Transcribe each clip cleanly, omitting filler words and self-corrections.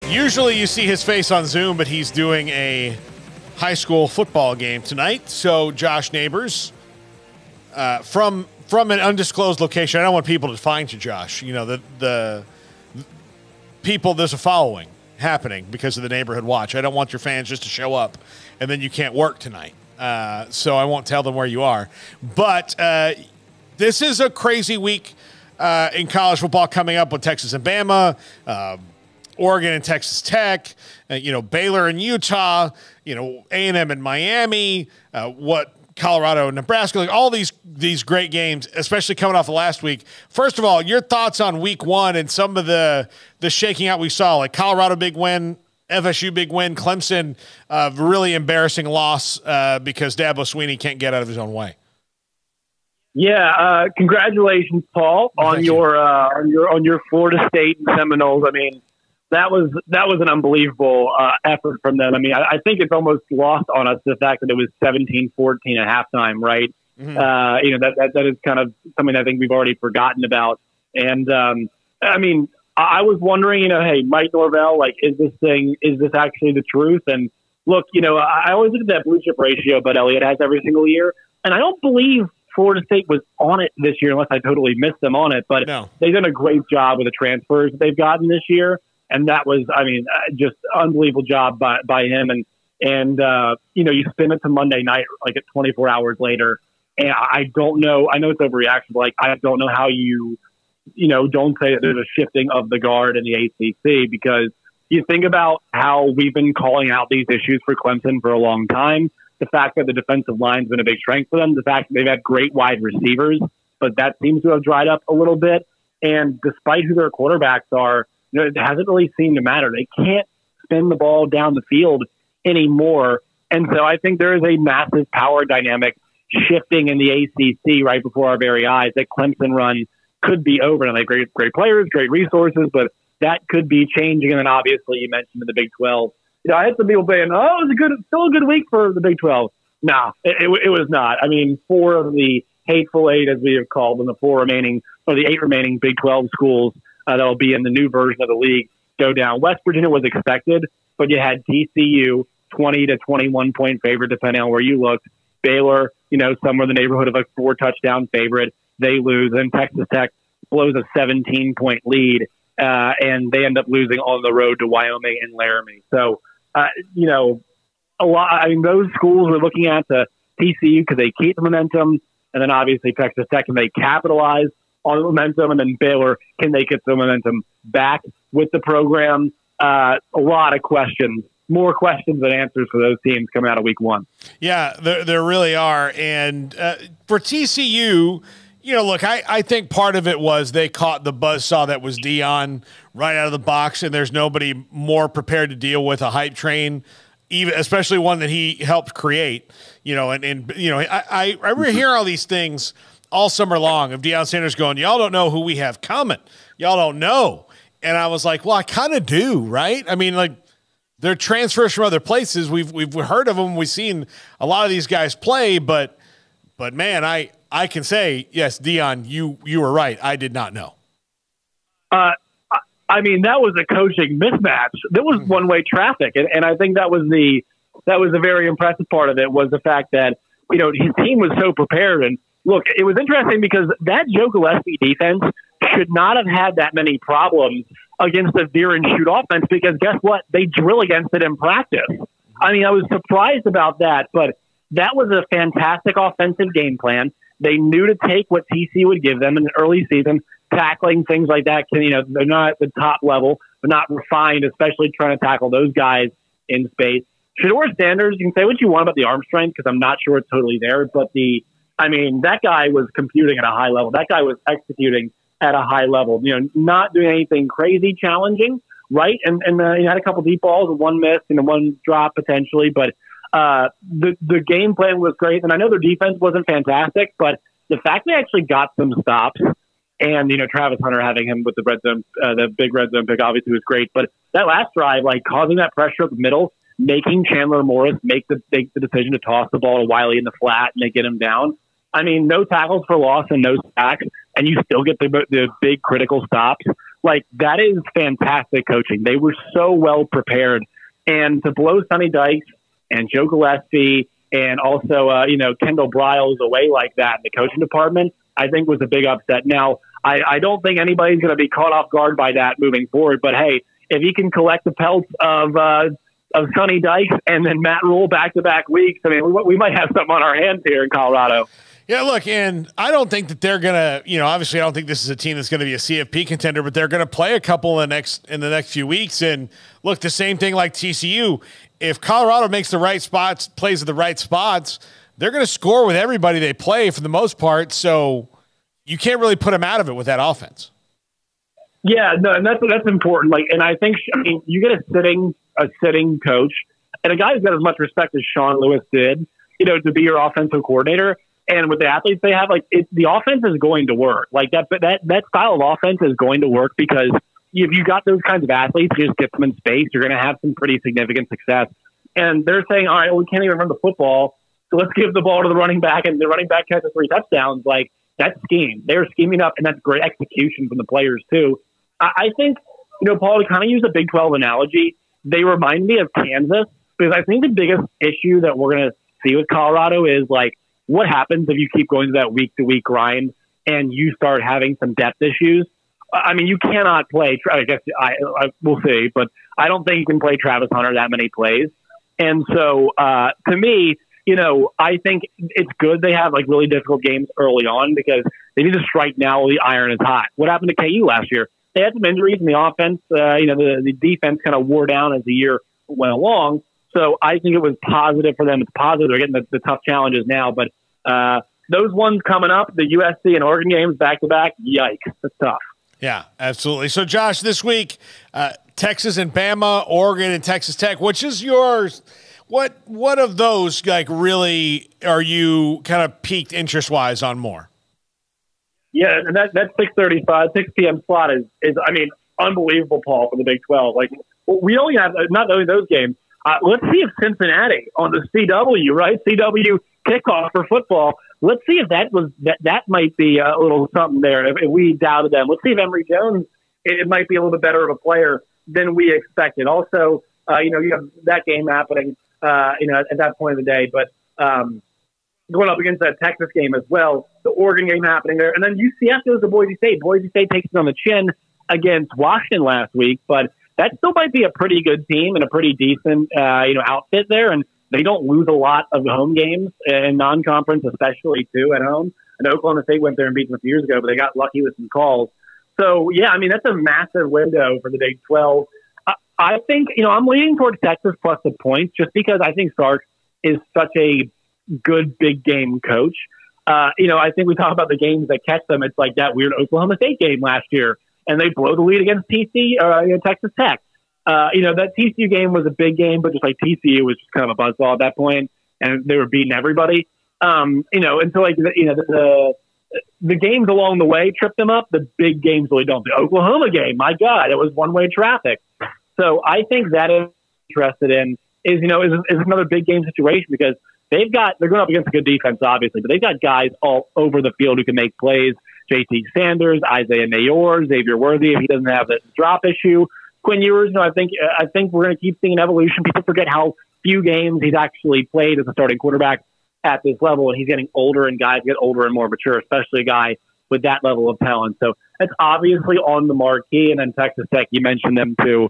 Usually you see his face on Zoom, but he's doing a high school football game tonight. So Josh Neighbors, from an undisclosed location. I don't want people to find you, Josh. You know, the people, there's a following happening because of the Neighborhood Watch. I don't want your fans just to show up and then you can't work tonight. So I won't tell them where you are. But this is a crazy week in college football coming up with Texas and Bama, Oregon and Texas Tech, Baylor and Utah, A&M and Miami, what Colorado and Nebraska, like all these great games, especially coming off the last week. First of all, your thoughts on week one and some of the shaking out we saw, like Colorado big win, FSU big win, Clemson really embarrassing loss because Dabo Swinney can't get out of his own way. Yeah, congratulations, Paul, on your Florida State and Seminoles. I mean, that was an unbelievable effort from them. I mean, I think it's almost lost on us the fact that it was 17-14 at halftime, right? Mm-hmm. That is kind of something I think we've already forgotten about. And I mean, I was wondering, hey, Mike Norvell, like, is this actually the truth? And look, I always look at that blue chip ratio, but Elliott has every single year, and I don't believe Florida State was on it this year, unless I totally missed them on it. But They've done a great job with the transfers they've gotten this year. And that was, I mean, just unbelievable job by him. And you spin it to Monday night, like at 24 hours later. And I don't know. I know it's overreaction, but I don't know how you don't say that there's a shifting of the guard in the ACC, because you think about how we've been calling out these issues for Clemson for a long time. The fact that the defensive line's been a big strength for them. The fact that they've had great wide receivers, but that seems to have dried up a little bit. And despite who their quarterbacks are, it hasn't really seemed to matter. They can't spin the ball down the field anymore. And so I think there is a massive power dynamic shifting in the ACC right before our very eyes. That Clemson run could be over. And they have great players, great resources, but that could be changing. And then obviously you mentioned in the Big 12. I had some people saying, "Oh, it was still a good week for the Big 12." No, it was not. I mean, 4 of the hateful 8, as we have called them, the 8 remaining Big 12 schools that will be in the new version of the league go down. West Virginia was expected, but you had TCU 20 to 21 point favorite, depending on where you looked. Baylor, somewhere in the neighborhood of a 4 touchdown favorite. They lose. And Texas Tech blows a 17 point lead, and they end up losing on the road to Wyoming and Laramie. So, a lot. I mean, those schools we're looking at, the TCU, because they keep the momentum, and then obviously Texas Tech, and they capitalize on the momentum, and then Baylor, can they get the momentum back with the program? A lot of questions, more questions than answers for those teams coming out of week one. Yeah, there really are. And for TCU, look, I think part of it was they caught the buzzsaw that was Deion right out of the box, and there's nobody more prepared to deal with a hype train, especially one that he helped create. I remember hearing all these things all summer long of Deion Sanders going, "Y'all don't know who we have coming. Y'all don't know." And I was like, well, I kind of do, right? I mean, like, they're transfers from other places. We've heard of them. We've seen a lot of these guys play, but man, I can say, yes, Deion, you were right. I did not know. I mean, that was a coaching mismatch. There was one-way traffic, and I think that was the very impressive part of it, was the fact that his team was so prepared. And look, it was interesting because that Joe Gillespie defense should not have had that many problems against the veer and shoot offense, because guess what? They drill against it in practice. I mean, I was surprised about that, but that was a fantastic offensive game plan. They knew to take what TC would give them in the early season, tackling things like that. They're not at the top level, but not refined, especially trying to tackle those guys in space. Shedeur Sanders, you can say what you want about the arm strength, because I'm not sure it's totally there, but that guy was computing at a high level. That guy was executing at a high level, not doing anything crazy challenging, right? And he had a couple deep balls, one miss, one drop potentially, but the game plan was great. And I know their defense wasn't fantastic, but the fact they actually got some stops, and Travis Hunter having him with the red zone, the big red zone pick, obviously was great. But that last drive, like causing that pressure up the middle, making Chandler Morris make the decision to toss the ball to Wiley in the flat, and they get him down. I mean, no tackles for loss and no sacks, and you still get the big critical stops. Like, that is fantastic coaching. They were so well prepared. And to blow Sonny Dykes and Joe Gillespie and also, Kendall Briles away like that in the coaching department, I think was a big upset. Now, I don't think anybody's going to be caught off guard by that moving forward. But, hey, if he can collect the pelts of Sonny Dykes and then Matt Rule back-to-back weeks, I mean, we might have something on our hands here in Colorado. Yeah, look, and I don't think that they're going to, obviously I don't think this is a team that's going to be a CFP contender, but they're going to play a couple in the next few weeks. And look, the same thing like TCU. If Colorado makes the right spots, plays at the right spots, they're going to score with everybody they play for the most part. So you can't really put them out of it with that offense. Yeah, no, and that's important. Like, and I think, you get a sitting coach and a guy who's got as much respect as Sean Lewis did, to be your offensive coordinator. And with the athletes they have, the offense is going to work. Like that style of offense is going to work because if you got those kinds of athletes, you just get them in space, you're going to have some pretty significant success. And they're saying, all right, well, we can't even run the football, so let's give the ball to the running back, and the running back catches 3 touchdowns. Like, that's scheme. They're scheming up, and that's great execution from the players too. I think, Paul, to kind of use a Big 12 analogy, they remind me of Kansas because I think the biggest issue that we're going to see with Colorado is what happens if you keep going to that week-to-week grind and you start having some depth issues? I mean, you cannot play. I guess we'll see, but I don't think you can play Travis Hunter that many plays. And so, to me, I think it's good they have really difficult games early on because they need to strike now while the iron is hot. What happened to KU last year? They had some injuries in the offense. The defense kind of wore down as the year went along. So I think it was positive for them. It's positive they're getting the tough challenges now, but those ones coming up, the USC and Oregon games back-to-back, yikes, that's tough. Yeah, absolutely. So, Josh, this week, Texas and Bama, Oregon and Texas Tech, which is yours? What of those, really, are you kind of piqued interest-wise on more? Yeah, and that 6:35, 6 p.m. slot is unbelievable, Paul, for the Big 12. We only have, not only those games, let's see if Cincinnati on the CW, right? CW kickoff for football. Let's see if that might be a little something there. If we doubted them, let's see if Emory Jones, it might be a little bit better of a player than we expected. Also, you have that game happening, at that point of the day, but going up against that Texas game as well, the Oregon game happening there, and then UCF goes to Boise State. Boise State takes it on the chin against Washington last week, but that still might be a pretty good team and a pretty decent, outfit there. And they don't lose a lot of home games in non-conference, especially too at home. And Oklahoma State went there and beat them a few years ago, but they got lucky with some calls. So yeah, that's a massive window for the Big 12. I think, I'm leaning towards Texas plus the points just because I think Sark is such a good big game coach. I think we talk about the games that catch them. It's like that weird Oklahoma State game last year, and they blow the lead against Texas Tech. That TCU game was a big game, but just like TCU was just kind of a buzzball at that point, and they were beating everybody. And so the games along the way trip them up. The big games really don't. The Oklahoma game, my God, it was one-way traffic. So I think that is interested in is another big game situation because they're going up against a good defense, obviously, but they've got guys all over the field who can make plays. JT Sanders, Isaiah Mayor, Xavier Worthy, if he doesn't have the drop issue. Quinn Ewers, I think we're going to keep seeing an evolution. People forget how few games he's actually played as a starting quarterback at this level, and he's getting older, and guys get older and more mature, especially a guy with that level of talent. So that's obviously on the marquee. And then Texas Tech, you mentioned them too.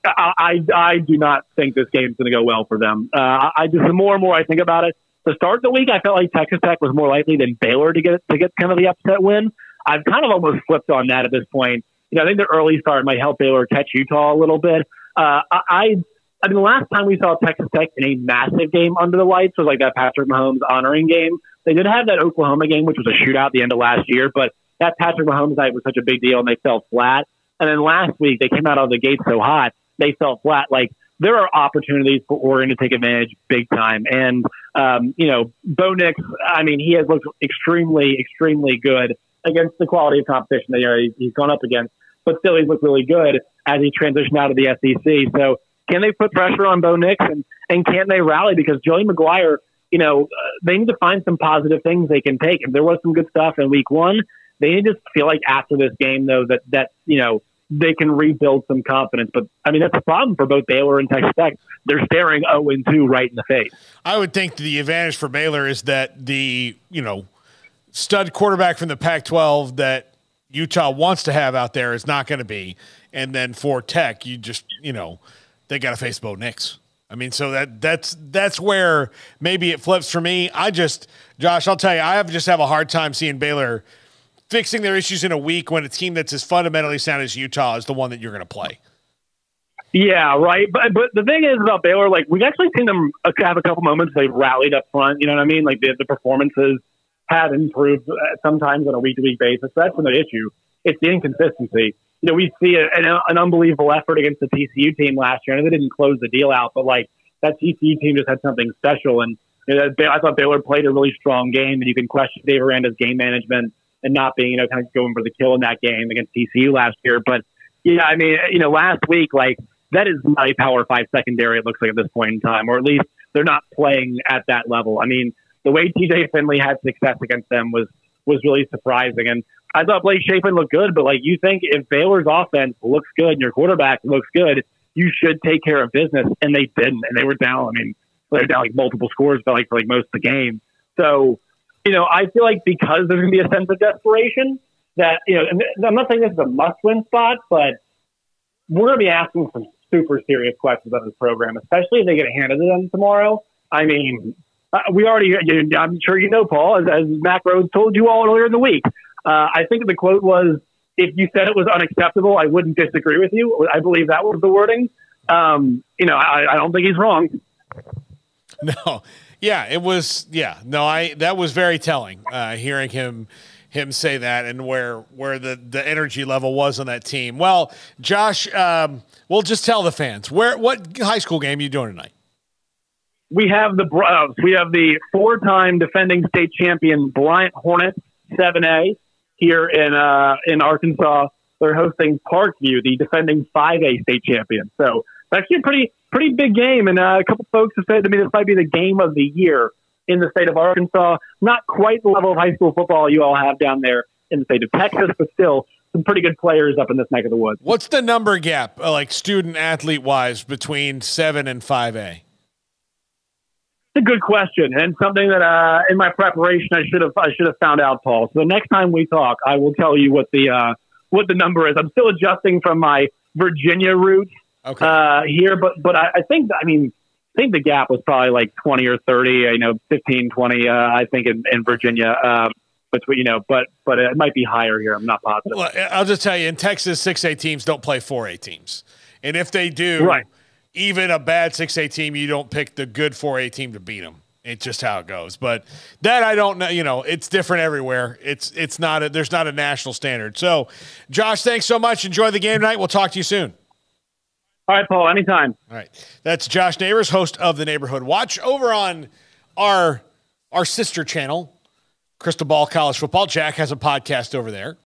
I do not think this game's going to go well for them. The more and more I think about it, to start the week, I felt like Texas Tech was more likely than Baylor to get kind of the upset win. I've kind of almost flipped on that at this point. I think the early start might help Baylor catch Utah a little bit. The last time we saw Texas Tech in a massive game under the lights was like that Patrick Mahomes honoring game. They did have that Oklahoma game, which was a shootout at the end of last year, but that Patrick Mahomes night was such a big deal, and they fell flat. And then last week, they came out of the gate so hot, they fell flat. There are opportunities for Oregon to take advantage big time. And, Bo Nix, he has looked extremely, extremely good against the quality of competition that he's gone up against. But still, he's looked really good as he transitioned out of the SEC. So can they put pressure on Bo Nix and can they rally? Because Joey McGuire, they need to find some positive things they can take. If there was some good stuff in week one, they need to feel like after this game, though, that they can rebuild some confidence. But I mean, that's a problem for both Baylor and Texas Tech. They're staring 0-2 right in the face. I would think the advantage for Baylor is that the, stud quarterback from the Pac-12 that Utah wants to have out there is not going to be. And then for Tech, you just, they got to face Bo Nix. I mean, so that's where maybe it flips for me. Josh, I'll tell you, I just have a hard time seeing Baylor fixing their issues in a week when a team that's as fundamentally sound as Utah is the one that you're going to play. Yeah, right. But the thing is about Baylor, like, we've actually seen them have a couple moments they've rallied up front. You know what I mean? Like, the performances have improved sometimes on a week-to-week basis. That's an issue. It's the inconsistency. We see an unbelievable effort against the TCU team last year. and they didn't close the deal out, but like that TCU team just had something special. And I thought Baylor played a really strong game. And you can question Dave Aranda's game management and not being, kind of going for the kill in that game against TCU last year. But yeah, I mean, last week, like that is not a Power 5 secondary. It looks like at this point in time, or at least they're not playing at that level. I mean, the way TJ Finley had success against them was really surprising. And I thought Blake Shapen looked good, but like you think if Baylor's offense looks good and your quarterback looks good, you should take care of business. And they didn't. And they were down. I mean, they were down like multiple scores for most of the game. So, I feel like because there's going to be a sense of desperation that, and I'm not saying this is a must-win spot, but we're going to be asking some super serious questions of this program, especially if they get handed to them tomorrow. I mean, we already, I'm sure Paul, as Mac Rhodes told you all earlier in the week. I think the quote was, if you said it was unacceptable, I wouldn't disagree with you. I believe that was the wording. I don't think he's wrong. No. Yeah, it was. Yeah, no, that was very telling, hearing him say that and where the energy level was on that team. Well, Josh, we'll just tell the fans what high school game are you doing tonight? We have the 4-time defending state champion Bryant Hornets 7A here in Arkansas. They're hosting Parkview, the defending 5A state champion. So it's actually a pretty big game. And a couple folks have said to me this might be the game of the year in the state of Arkansas. Not quite the level of high school football you all have down there in the state of Texas, but still some pretty good players up in this neck of the woods. What's the number gap, like student athlete wise, between 7 and 5A? It's a good question, and something that in my preparation I should have found out, Paul. So the next time we talk, I will tell you what the number is. I'm still adjusting from my Virginia roots here, but I think the gap was probably like 20 or 30. 15, 20. I think in Virginia, but it might be higher here. I'm not positive. Well, I'll just tell you, in Texas, 6A teams don't play 4A teams, and if they do, right. Even a bad 6A team, you don't pick the good 4A team to beat them. It's just how it goes. But that I don't know. It's different everywhere. It's not there's not a national standard. So, Josh, thanks so much. Enjoy the game tonight. We'll talk to you soon. All right, Paul. Anytime. All right. That's Josh Neighbors, host of the Neighborhood Watch, over on our sister channel, Crystal Ball College Football. Jack has a podcast over there.